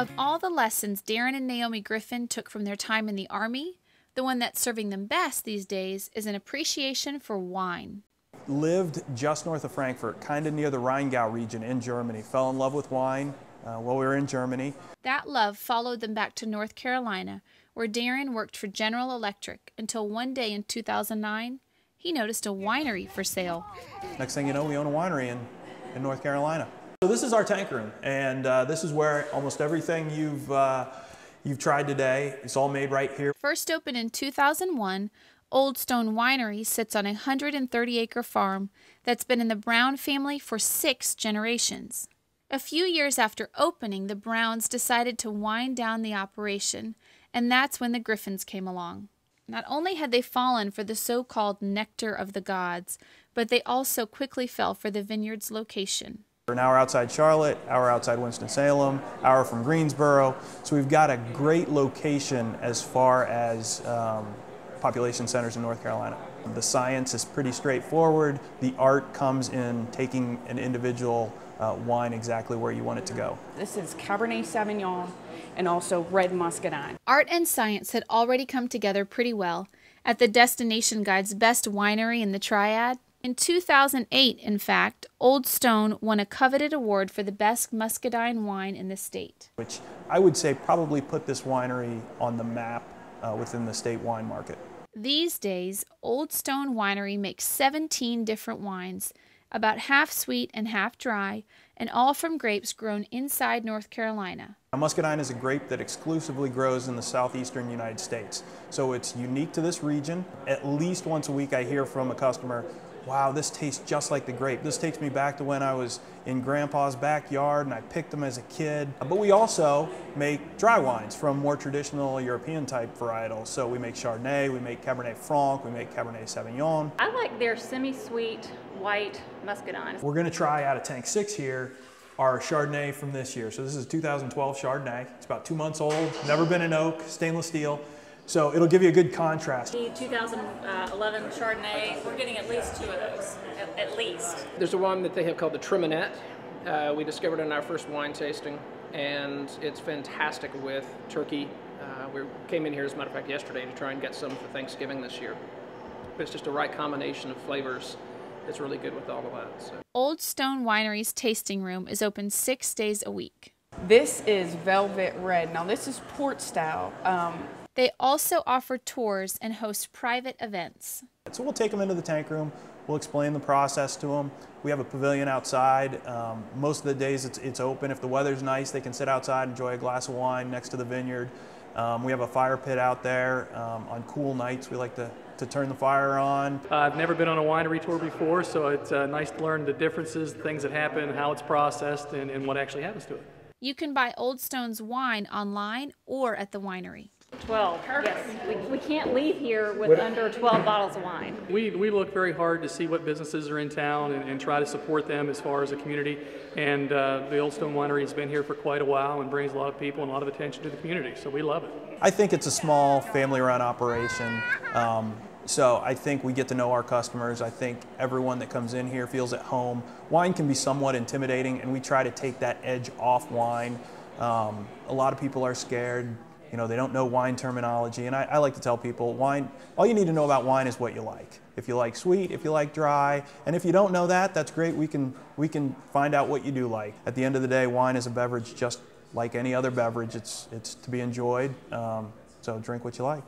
Of all the lessons Darren and Naomi Griffin took from their time in the Army, the one that's serving them best these days is an appreciation for wine. Lived just north of Frankfurt, kind of near the Rheingau region in Germany. Fell in love with wine while we were in Germany. That love followed them back to North Carolina, where Darren worked for General Electric until one day in 2009, he noticed a winery for sale. Next thing you know, we own a winery in North Carolina. So this is our tank room, and this is where almost everything you've tried today, it's all made right here. First opened in 2001, Old Stone Winery sits on a 130-acre farm that's been in the Brown family for 6 generations. A few years after opening, the Browns decided to wind down the operation, and that's when the Griffins came along. Not only had they fallen for the so-called nectar of the gods, but they also quickly fell for the vineyard's location. We're an hour outside Charlotte, hour outside Winston-Salem, hour from Greensboro, so we've got a great location as far as population centers in North Carolina. The science is pretty straightforward. The art comes in taking an individual wine exactly where you want it to go. This is Cabernet Sauvignon and also red Muscadine. Art and science had already come together pretty well at the Destination Guide's best winery in the Triad. In 2008, in fact, Old Stone won a coveted award for the best Muscadine wine in the state. Which I would say probably put this winery on the map within the state wine market. These days, Old Stone Winery makes 17 different wines, about half sweet and half dry, and all from grapes grown inside North Carolina. Muscadine is a grape that exclusively grows in the southeastern United States, so it's unique to this region. At least once a week I hear from a customer, wow, this tastes just like the grape. This takes me back to when I was in Grandpa's backyard and I picked them as a kid. But we also make dry wines from more traditional European type varietals. So we make Chardonnay, we make Cabernet Franc, we make Cabernet Sauvignon. I like their semi-sweet white Muscadine. We're gonna try out of tank 6 here our Chardonnay from this year. So this is 2012 Chardonnay. It's about 2 months old, never been in oak, stainless steel. So it'll give you a good contrast. The 2011 Chardonnay, we're getting at least 2 of those, at least. There's a one that they have called the Triminette. We discovered in our first wine tasting, and it's fantastic with turkey. We came in here, as a matter of fact, yesterday to try and get some for Thanksgiving this year. But it's just the right combination of flavors. It's really good with all of that. So. Old Stone Winery's tasting room is open 6 days a week. This is Velvet Red. Now this is port style. They also offer tours and host private events. So we'll take them into the tank room, we'll explain the process to them. We have a pavilion outside. Most of the days it's open. If the weather's nice, they can sit outside, enjoy a glass of wine next to the vineyard. We have a fire pit out there. On cool nights, we like to turn the fire on. I've never been on a winery tour before, so it's nice to learn the differences, the things that happen, how it's processed, and what actually happens to it. You can buy Old Stone's wine online or at the winery. 12, yes. We can't leave here with under 12 bottles of wine. We look very hard to see what businesses are in town and try to support them as far as a community. And the Old Stone Winery has been here for quite a while and brings a lot of people and a lot of attention to the community, so we love it. I think it's a small family-run operation. So I think we get to know our customers. I think everyone that comes in here feels at home. Wine can be somewhat intimidating, and we try to take that edge off wine. A lot of people are scared. You know, they don't know wine terminology, and I like to tell people, wine, all you need to know about wine is what you like. If you like sweet, if you like dry, and if you don't know that, that's great. We can find out what you do like. At the end of the day, wine is a beverage just like any other beverage. It's to be enjoyed, so drink what you like.